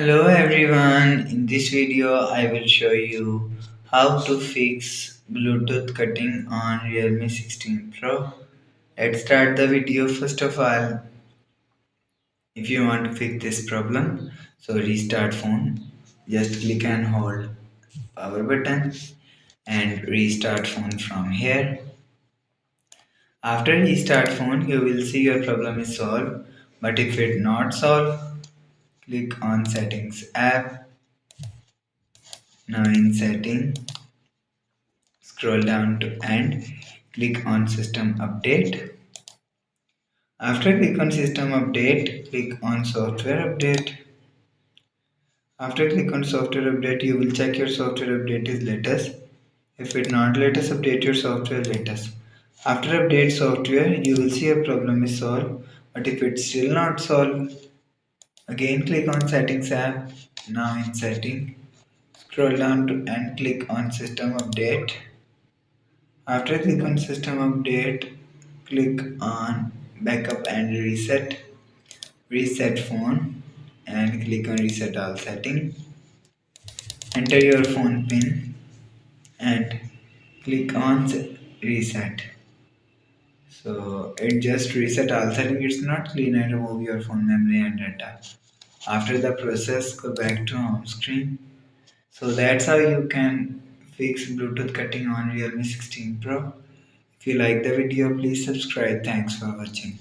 Hello everyone, in this video I will show you how to fix Bluetooth cutting on Realme 16 Pro. Let's start the video. First of all, if you want to fix this problem, so restart phone, just click and hold power button and restart phone from here. After restart phone, you will see your problem is solved, but if it not solved, click on settings app. Now in setting, scroll down to end, click on system update. After click on system update, click on software update. After click on software update, you will check your software update is latest. If it not latest, update your software latest. After update software, you will see a problem is solved. But if it's still not solved, again click on settings app. Now in setting, scroll down to and click on system update. After click on system update, click on backup and reset phone and click on reset all setting. Enter your phone pin and click on reset. So it just reset all setting. It's not clean and remove your phone memory and data. After the process, go back to home screen. So that's how you can fix Bluetooth cutting on Realme 16 Pro. If you like the video, please subscribe. Thanks for watching.